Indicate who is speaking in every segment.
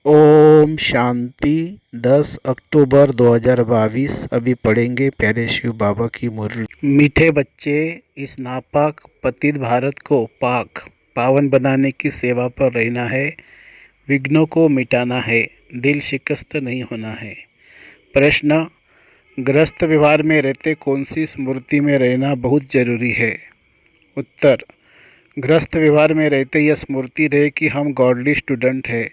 Speaker 1: ओम शांति। 10 अक्टूबर 2022। अभी पढ़ेंगे प्यारे शिव बाबा की मुरली। मीठे बच्चे, इस नापाक पतित भारत को पाक पावन बनाने की सेवा पर रहना है। विघ्नों को मिटाना है, दिल शिकस्त नहीं होना है। प्रश्न: ग्रस्त व्यवहार में रहते कौन सी स्मृति में रहना बहुत जरूरी है? उत्तर: ग्रस्त व्यवहार में रहते यह स्मृति रहे कि हम गॉडली स्टूडेंट है।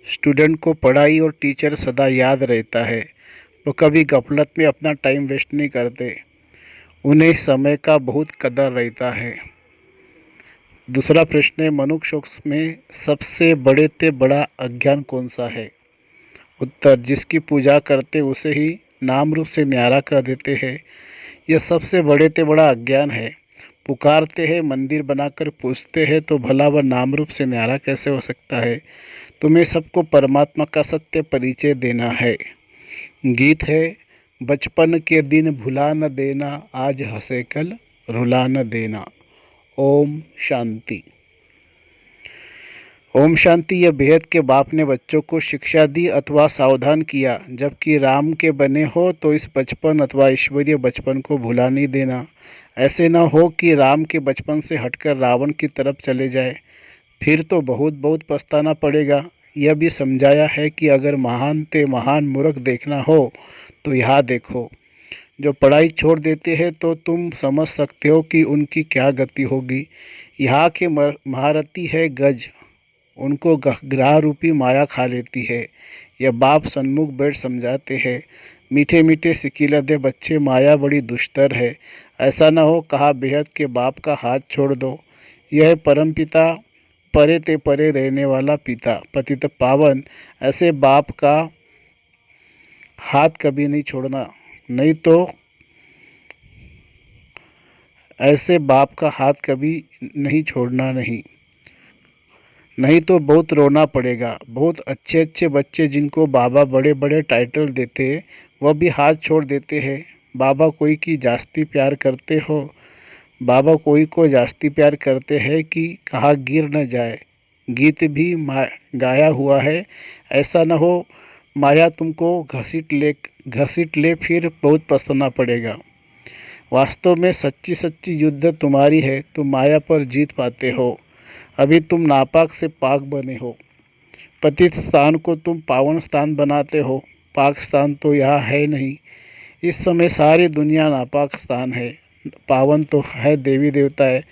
Speaker 1: स्टूडेंट को पढ़ाई और टीचर सदा याद रहता है। वो कभी गफलत में अपना टाइम वेस्ट नहीं करते। उन्हें समय का बहुत कदर रहता है। दूसरा प्रश्न है, मनुष्य में सबसे बड़े से बड़ा अज्ञान कौन सा है? उत्तर: जिसकी पूजा करते उसे ही नाम रूप से न्यारा कर देते हैं। यह सबसे बड़े से बड़ा अज्ञान है। पुकारते हैं, मंदिर बनाकर पूछते हैं तो भला वह नाम रूप से न्यारा कैसे हो सकता है? तुम्हें सबको परमात्मा का सत्य परिचय देना है। गीत है, बचपन के दिन भुला न देना, आज हंसे कल रुला न देना। ओम शांति। ओम शांति। यह बेहद के बाप ने बच्चों को शिक्षा दी अथवा सावधान किया, जबकि राम के बने हो तो इस बचपन अथवा ईश्वरीय बचपन को भुला नहीं देना। ऐसे न हो कि राम के बचपन से हटकर रावण की तरफ चले जाए, फिर तो बहुत बहुत पछताना पड़ेगा। यह भी समझाया है कि अगर महान ते महान मूर्ख देखना हो तो यहाँ देखो। जो पढ़ाई छोड़ देते हैं तो तुम समझ सकते हो कि उनकी क्या गति होगी। यहाँ के महारथी है गज, उनको ग्रह रूपी माया खा लेती है। यह बाप सन्मुख बैठ समझाते हैं। मीठे मीठे सिकिलदे बच्चे, माया बड़ी दुष्टर है। ऐसा न हो कहा बेहद के बाप का हाथ छोड़ दो। यह परम पिता, परे ते परे रहने वाला पिता, पतित पावन। ऐसे बाप का हाथ कभी नहीं छोड़ना, नहीं तो ऐसे बाप का हाथ कभी नहीं छोड़ना, नहीं तो बहुत रोना पड़ेगा। बहुत अच्छे अच्छे बच्चे जिनको बाबा बड़े बड़े टाइटल देते वह भी हाथ छोड़ देते हैं। बाबा कोई की जास्ती प्यार करते हो, बाबा कोई को जास्ती प्यार करते हैं कि कहाँ गिर न जाए। गीत भी गाया हुआ है, ऐसा न हो माया तुमको घसीट ले फिर बहुत पछताना पड़ेगा। वास्तव में सच्ची सच्ची युद्ध तुम्हारी है, तुम माया पर जीत पाते हो। अभी तुम नापाक से पाक बने हो। पतित स्थान को तुम पावन स्थान बनाते हो। पाक स्थान तो यहाँ है नहीं। इस समय सारी दुनिया नापाक स्थान है, पावन तो है देवी देवता है।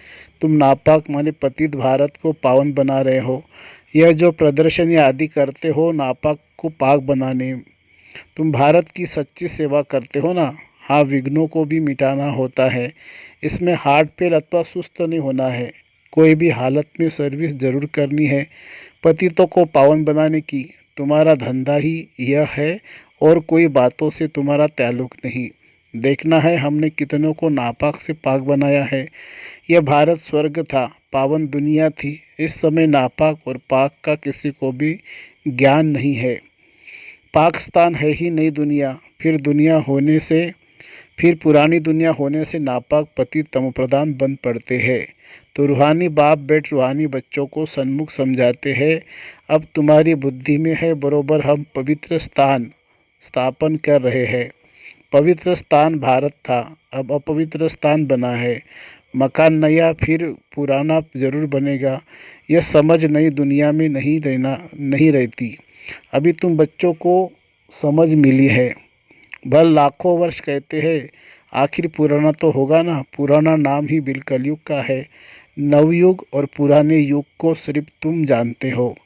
Speaker 1: तुम नापाक माने पतित भारत को पावन बना रहे हो। यह जो प्रदर्शन आदि करते हो नापाक को पाक बनाने, तुम भारत की सच्ची सेवा करते हो ना। हाँ, विघ्नों को भी मिटाना होता है। इसमें हार्ट फेल अथवा सुस्त नहीं होना है। कोई भी हालत में सर्विस जरूर करनी है, पतितों को पावन बनाने की। तुम्हारा धंधा ही यह है और कोई बातों से तुम्हारा ताल्लुक नहीं। देखना है हमने कितनों को नापाक से पाक बनाया है। यह भारत स्वर्ग था, पावन दुनिया थी। इस समय नापाक और पाक का किसी को भी ज्ञान नहीं है। पाकिस्तान है ही नई दुनिया, फिर पुरानी दुनिया होने से नापाक पति तमोप्रधान बन पड़ते हैं। तो रूहानी बाप बैठ रूहानी बच्चों को सन्मुख समझाते हैं। अब तुम्हारी बुद्धि में है बरोबर हम पवित्र स्थान स्थापन कर रहे हैं। पवित्र स्थान भारत था, अब अपवित्र स्थान बना है। मकान नया फिर पुराना जरूर बनेगा। यह समझ नई दुनिया में नहीं रहती। अभी तुम बच्चों को समझ मिली है। भल लाखों वर्ष कहते हैं, आखिर पुराना तो होगा ना। पुराना नाम ही बिल कलयुग का है। नवयुग और पुराने युग को सिर्फ तुम जानते हो।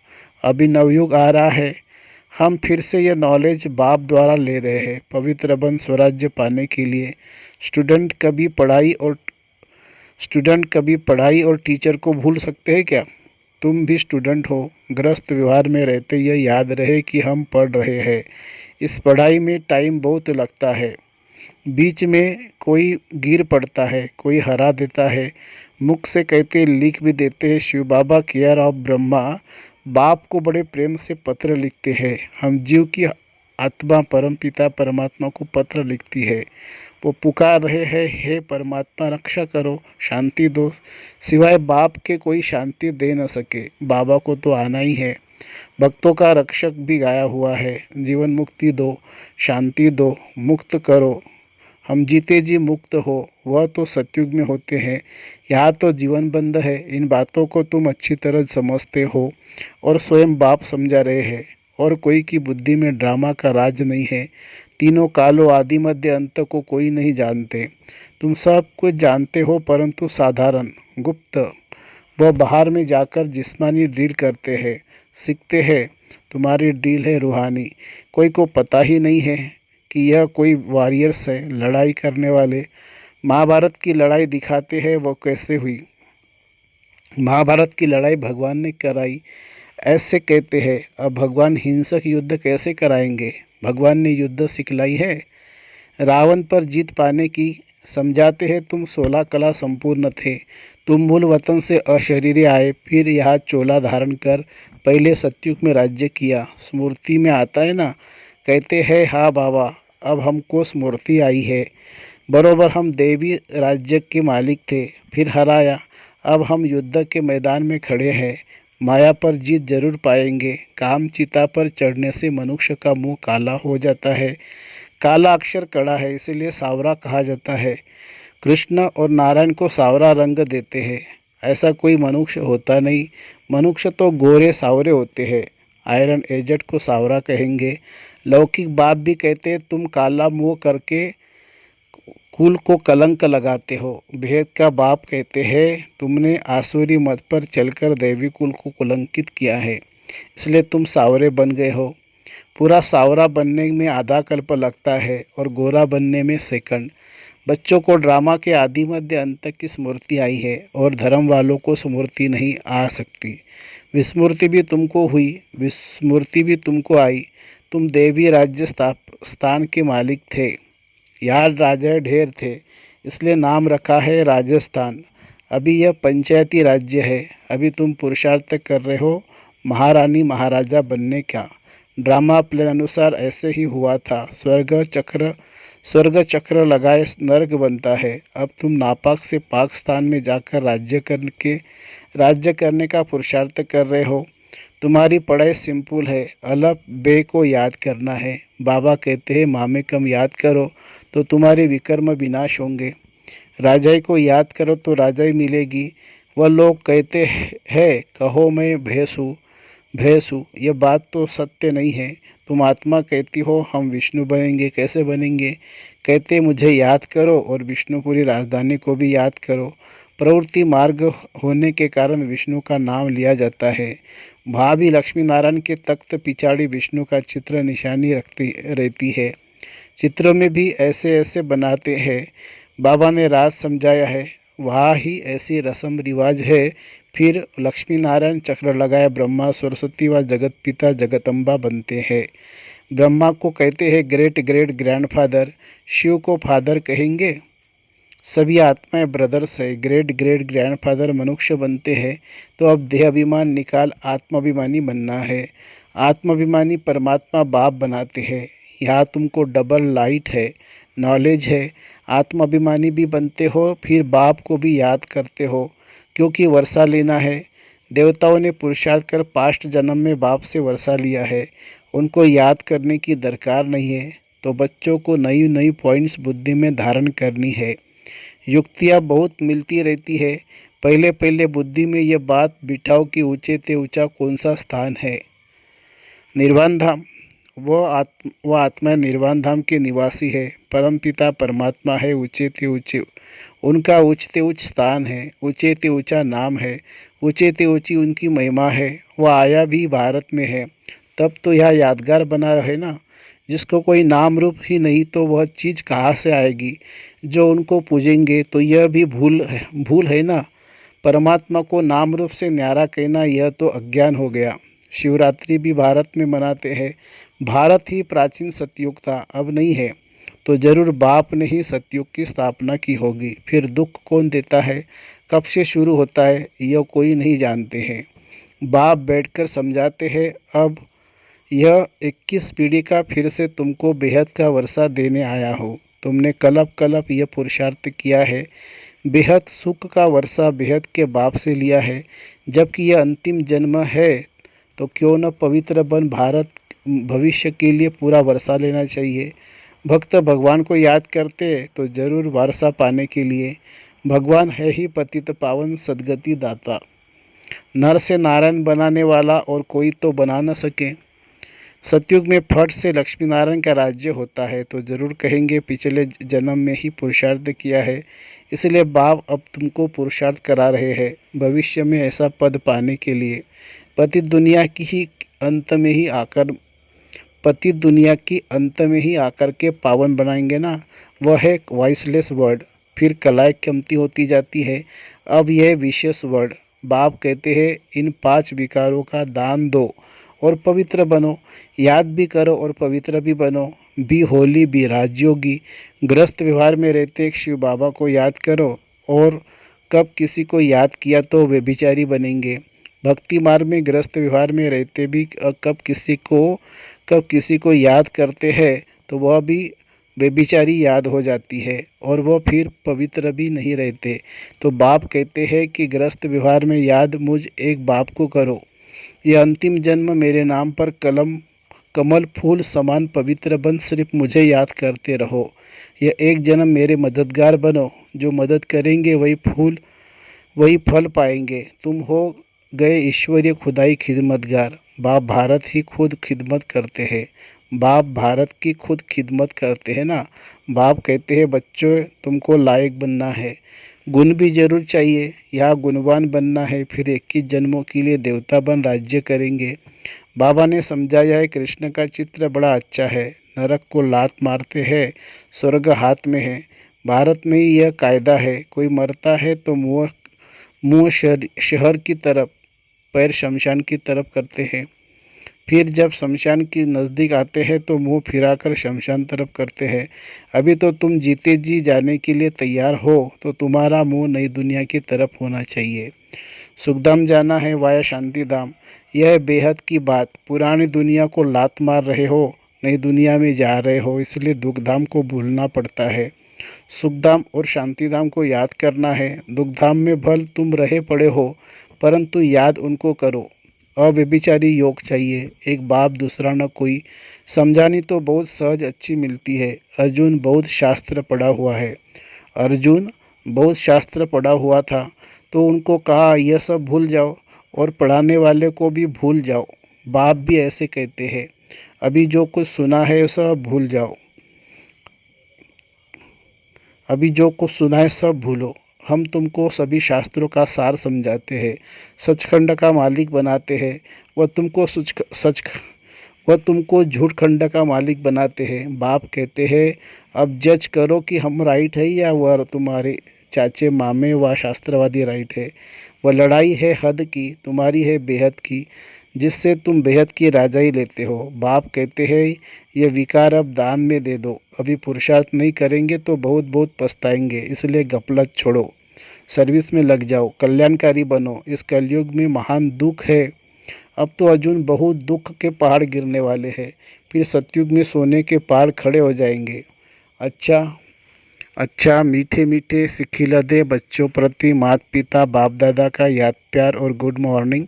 Speaker 1: अभी नवयुग आ रहा है। हम फिर से यह नॉलेज बाप द्वारा ले रहे हैं, पवित्र बन स्वराज्य पाने के लिए। स्टूडेंट कभी पढ़ाई और टीचर को भूल सकते हैं क्या? तुम भी स्टूडेंट हो। ग्रस्त व्यवहार में रहते यह याद रहे कि हम पढ़ रहे हैं। इस पढ़ाई में टाइम बहुत लगता है। बीच में कोई गिर पड़ता है, कोई हरा देता है। मुख से कहते लिख भी देते हैं। शिव बाबा केयर ऑफ ब्रह्मा बाप को बड़े प्रेम से पत्र लिखते हैं। हम जीव की आत्मा परम पिता परमात्मा को पत्र लिखती है। वो पुकार रहे हैं, हे परमात्मा रक्षा करो, शांति दो। सिवाय बाप के कोई शांति दे न सके। बाबा को तो आना ही है। भक्तों का रक्षक भी गाया हुआ है। जीवन मुक्ति दो, शांति दो, मुक्त करो, हम जीते जी मुक्त हो, वह तो सतयुग में होते हैं। यहाँ तो जीवन बंद है। इन बातों को तुम अच्छी तरह समझते हो और स्वयं बाप समझा रहे हैं। और कोई की बुद्धि में ड्रामा का राज नहीं है। तीनों कालों आदि मध्य अंत को कोई नहीं जानते। तुम सब कुछ जानते हो, परंतु साधारण गुप्त वह बाहर में जाकर जिस्मानी ड्रिल करते हैं, सीखते हैं। तुम्हारी ड्रिल है रूहानी। कोई को पता ही नहीं है कि यह कोई वॉरियर्स है, लड़ाई करने वाले। महाभारत की लड़ाई दिखाते हैं वो कैसे हुई। महाभारत की लड़ाई भगवान ने कराई ऐसे कहते हैं। अब भगवान हिंसक युद्ध कैसे कराएंगे? भगवान ने युद्ध सिखलाई है रावण पर जीत पाने की। समझाते हैं तुम 16 कला संपूर्ण थे। तुम मूल वतन से अशरीरी आए, फिर यहाँ चोला धारण कर पहले सतयुग में राज्य किया। स्मृति में आता है ना? कहते हैं हाँ बाबा, अब हमको स्मृति आई है। बरोबर हम देवी राज्य के मालिक थे, फिर हराया। अब हम युद्ध के मैदान में खड़े हैं। माया पर जीत जरूर पाएंगे। काम चिता पर चढ़ने से मनुष्य का मुंह काला हो जाता है। काला अक्षर कड़ा है, इसलिए सावरा कहा जाता है। कृष्ण और नारायण को सावरा रंग देते हैं। ऐसा कोई मनुष्य होता नहीं। मनुष्य तो गोरे सावरे होते हैं। आयरन एजेंट को सावरा कहेंगे। लौकिक बाप भी कहते हैं तुम काला मुंह करके कुल को कलंक लगाते हो। भेद का बाप कहते हैं तुमने आसुरी मत पर चलकर दैवी कुल को कलंकित किया है, इसलिए तुम सावरे बन गए हो। पूरा सावरा बनने में आधा कल्प लगता है और गोरा बनने में सेकंड। बच्चों को ड्रामा के आदि मध्य अंत की स्मृति आई है और धर्म वालों को स्मृति नहीं आ सकती। विस्मृति भी तुमको हुई, विस्मृति भी तुमको आई। तुम देवी राज्य स्थान के मालिक थे। यहाँ राजा ढेर थे, इसलिए नाम रखा है राजस्थान। अभी यह पंचायती राज्य है। अभी तुम पुरुषार्थ कर रहे हो महारानी महाराजा बनने का। ड्रामा प्लान अनुसार ऐसे ही हुआ था। स्वर्ग चक्र लगाए नर्क बनता है। अब तुम नापाक से पाक स्थान में जाकर राज्य करने का पुरुषार्थ कर रहे हो। तुम्हारी पढ़ाई सिंपल है। अलफ बे को याद करना है। बाबा कहते हैं मामे कम याद करो तो तुम्हारे विकर्म विनाश होंगे। राजाई को याद करो तो राजाई मिलेगी। वह लोग कहते हैं कहो मैं भैंस हूँ। यह बात तो सत्य नहीं है। तुम आत्मा कहती हो हम विष्णु बनेंगे। कैसे बनेंगे? कहते मुझे याद करो और विष्णुपुरी राजधानी को भी याद करो। प्रवृत्ति मार्ग होने के कारण विष्णु का नाम लिया जाता है। भाभी लक्ष्मी नारायण के तख्त पिछाड़ी विष्णु का चित्र निशानी रखती रहती है। चित्रों में भी ऐसे ऐसे बनाते हैं। बाबा ने राज समझाया है, वहाँ ही ऐसी रस्म रिवाज है। फिर लक्ष्मी नारायण चक्र लगाए ब्रह्मा सरस्वती व जगत पिता जगदम्बा बनते हैं। ब्रह्मा को कहते हैं ग्रेट ग्रेट ग्रैंडफादर, शिव को फादर कहेंगे। सभी आत्माएं ब्रदर्स है। ग्रेट ग्रेट ग्रैंडफादर मनुष्य बनते हैं तो अब देहाभिमान निकाल आत्माभिमानी बनना है। आत्माभिमानी परमात्मा बाप बनाते हैं। यहाँ तुमको डबल लाइट है, नॉलेज है। आत्माभिमानी भी बनते हो, फिर बाप को भी याद करते हो, क्योंकि वर्षा लेना है। देवताओं ने पुरुषार्थ कर पास्ट जन्म में बाप से वर्षा लिया है। उनको याद करने की दरकार नहीं है। तो बच्चों को नई नई पॉइंट्स बुद्धि में धारण करनी है। युक्तियाँ बहुत मिलती रहती है। पहले पहले बुद्धि में ये बात बिठाओ कि ऊंचे से ऊंचा कौन सा स्थान है। निर्वाण धाम, वह आत्मा निर्वाण धाम के निवासी है। परमपिता परमात्मा है। ऊंचे से ऊंचे उनका ऊंचते उच्च स्थान है। ऊंचे से ऊंचा नाम है। ऊंचे से ऊंची उनकी महिमा है। वह आया भी भारत में है, तब तो यह यादगार बना रहे ना। जिसको कोई नाम रूप ही नहीं तो वह चीज़ कहाँ से आएगी? जो उनको पूजेंगे तो यह भी भूल है ना। परमात्मा को नाम रूप से न्यारा कहना यह तो अज्ञान हो गया। शिवरात्रि भी भारत में मनाते हैं। भारत ही प्राचीन सतयुग था, अब नहीं है। तो जरूर बाप ने ही सतयुग की स्थापना की होगी। फिर दुख कौन देता है, कब से शुरू होता है, यह कोई नहीं जानते हैं। बाप बैठकर समझाते हैं। अब यह 21 पीढ़ी का फिर से तुमको बेहद का वर्षा देने आया हो। तुमने कलप कलप यह पुरुषार्थ किया है। बेहद सुख का वर्षा बेहद के बाप से लिया है। जबकि यह अंतिम जन्म है तो क्यों न पवित्र बन भारत भविष्य के लिए पूरा वर्षा लेना चाहिए। भक्त भगवान को याद करते तो जरूर वर्षा पाने के लिए। भगवान है ही पतित पावन सद्गति दाता। नर से नारायण बनाने वाला और कोई तो बना न सके। सतयुग में फट से लक्ष्मी नारायण का राज्य होता है तो जरूर कहेंगे पिछले जन्म में ही पुरुषार्थ किया है, इसलिए बाप अब तुमको पुरुषार्थ करा रहे हैं भविष्य में ऐसा पद पाने के लिए। पति दुनिया की ही अंत में ही आकर पति दुनिया की अंत में ही आकर के पावन बनाएंगे ना, वह है वॉइसलेस वर्ड। फिर कलाएं कमती होती जाती है। अब यह विशेष वर्ड। बाप कहते हैं इन 5 विकारों का दान दो और पवित्र बनो। याद भी करो और पवित्र भी बनो। Be holy be Rajyogi. ग्रस्त व्यवहार में रहते एक शिव बाबा को याद करो और कब किसी को याद किया तो व्यभिचारी बनेंगे। भक्ति मार्ग में ग्रस्त व्यवहार में रहते भी कब किसी को याद करते हैं तो वह भी बेबिचारी याद हो जाती है और वह फिर पवित्र भी नहीं रहते। तो बाप कहते हैं कि ग्रस्त व्यवहार में याद मुझ एक बाप को करो। यह अंतिम जन्म मेरे नाम पर कमल फूल समान पवित्र बन सिर्फ मुझे याद करते रहो। यह एक जन्म मेरे मददगार बनो। जो मदद करेंगे वही फल पाएंगे। तुम हो गए ईश्वरीय खुदाई खिदमतगार। बाप भारत ही खुद खिदमत करते हैं। बाप भारत की खुद खिदमत करते हैं ना। बाप कहते हैं बच्चों तुमको लायक बनना है, गुण भी जरूर चाहिए। यहाँ गुणवान बनना है, फिर 21 जन्मों के लिए देवता बन राज्य करेंगे। बाबा ने समझाया है कृष्ण का चित्र बड़ा अच्छा है। नरक को लात मारते हैं, स्वर्ग हाथ में है। भारत में ही यह कायदा है। कोई मरता है तो मुँह शहर की तरफ, पैर शमशान की तरफ करते हैं। फिर जब शमशान के नज़दीक आते हैं तो मुंह फिराकर शमशान तरफ करते हैं। अभी तो तुम जीते जी जाने के लिए तैयार हो तो तुम्हारा मुंह नई दुनिया की तरफ होना चाहिए। सुखधाम जाना है वाया शांतिधाम। यह बेहद की बात। पुरानी दुनिया को लात मार रहे हो, नई दुनिया में जा रहे हो, इसलिए दुखधाम को भूलना पड़ता है। सुखधाम और शांतिधाम को याद करना है। दुखधाम में भल तुम रहे पड़े हो परंतु याद उनको करो। अव्यभिचारी योग चाहिए, एक बाप दूसरा न कोई। समझानी तो बहुत सहज अच्छी मिलती है। अर्जुन बहुत शास्त्र पढ़ा हुआ है। अर्जुन बहुत शास्त्र पढ़ा हुआ था तो उनको कहा यह सब भूल जाओ और पढ़ाने वाले को भी भूल जाओ। बाप भी ऐसे कहते हैं, अभी जो कुछ सुना है सब भूल जाओ, अभी जो कुछ सुना है सब भूलो। हम तुमको सभी शास्त्रों का सार समझाते हैं, सचखंड का मालिक बनाते हैं। वह तुमको झूठ खंड का मालिक बनाते हैं। बाप कहते हैं अब जज करो कि हम राइट है या वह तुम्हारे चाचे मामे व शास्त्रवादी राइट है। वह लड़ाई है हद की, तुम्हारी है बेहद की, जिससे तुम बेहद की राजाई लेते हो। बाप कहते हैं ये विकार अब दान में दे दो। अभी पुरुषार्थ नहीं करेंगे तो बहुत बहुत पछताएंगे, इसलिए गफलत छोड़ो, सर्विस में लग जाओ, कल्याणकारी बनो। इस कलयुग में महान दुख है। अब तो अर्जुन बहुत दुख के पहाड़ गिरने वाले हैं, फिर सतयुग में सोने के पहाड़ खड़े हो जाएंगे। अच्छा अच्छा मीठे मीठे सिखिलदे बच्चों प्रति माता पिता बाप दादा का याद प्यार और गुड मॉर्निंग।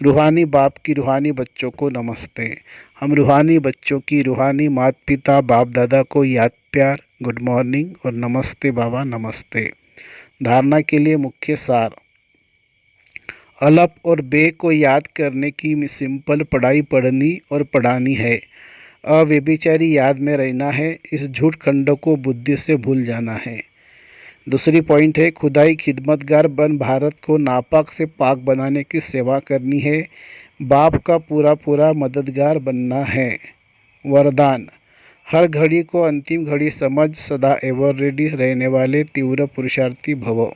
Speaker 1: रूहानी बाप की रूहानी बच्चों को नमस्ते। हम रूहानी बच्चों की रूहानी माता पिता बाप दादा को याद प्यार, गुड मॉर्निंग और नमस्ते बाबा नमस्ते। धारणा के लिए मुख्य सार। अलप और बे को याद करने की सिंपल पढ़ाई पढ़नी और पढ़ानी है। अव्यभिचारी याद में रहना है। इस झूठ खंड को बुद्धि से भूल जाना है। दूसरी पॉइंट है खुदाई खिदमतगार बन भारत को नापाक से पाक बनाने की सेवा करनी है। बाप का पूरा पूरा मददगार बनना है। वरदान। हर घड़ी को अंतिम घड़ी समझ सदा एवर रेडी रहने वाले तीव्र पुरुषार्थी भव।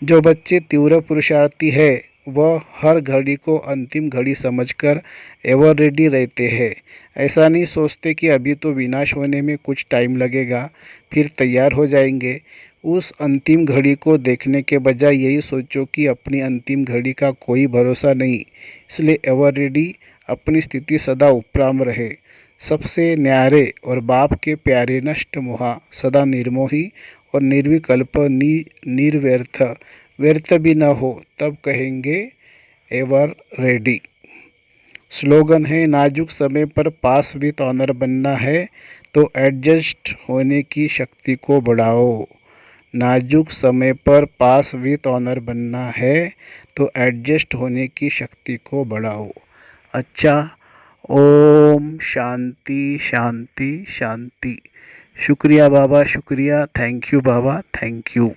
Speaker 1: जो बच्चे तीव्र पुरुषार्थी है वह हर घड़ी को अंतिम घड़ी समझकर एवर रेडी रहते हैं। ऐसा नहीं सोचते कि अभी तो विनाश होने में कुछ टाइम लगेगा फिर तैयार हो जाएंगे। उस अंतिम घड़ी को देखने के बजाय यही सोचो कि अपनी अंतिम घड़ी का कोई भरोसा नहीं, इसलिए एवर रेडी अपनी स्थिति सदा उपराम रहे। सबसे न्यारे और बाप के प्यारे नष्ट मोहा, सदा निर्मोही और निर्विकल्प निर्व्यर्थ, व्यर्थ भी न हो, तब कहेंगे एवर रेडी। स्लोगन है नाजुक समय पर पास विद ऑनर बनना है तो एडजस्ट होने की शक्ति को बढ़ाओ। नाजुक समय पर पास विद ऑनर बनना है तो एडजस्ट होने की शक्ति को बढ़ाओ। अच्छा, ओम शांति शांति शांति। शुक्रिया बाबा, शुक्रिया। Thank you Baba, thank you.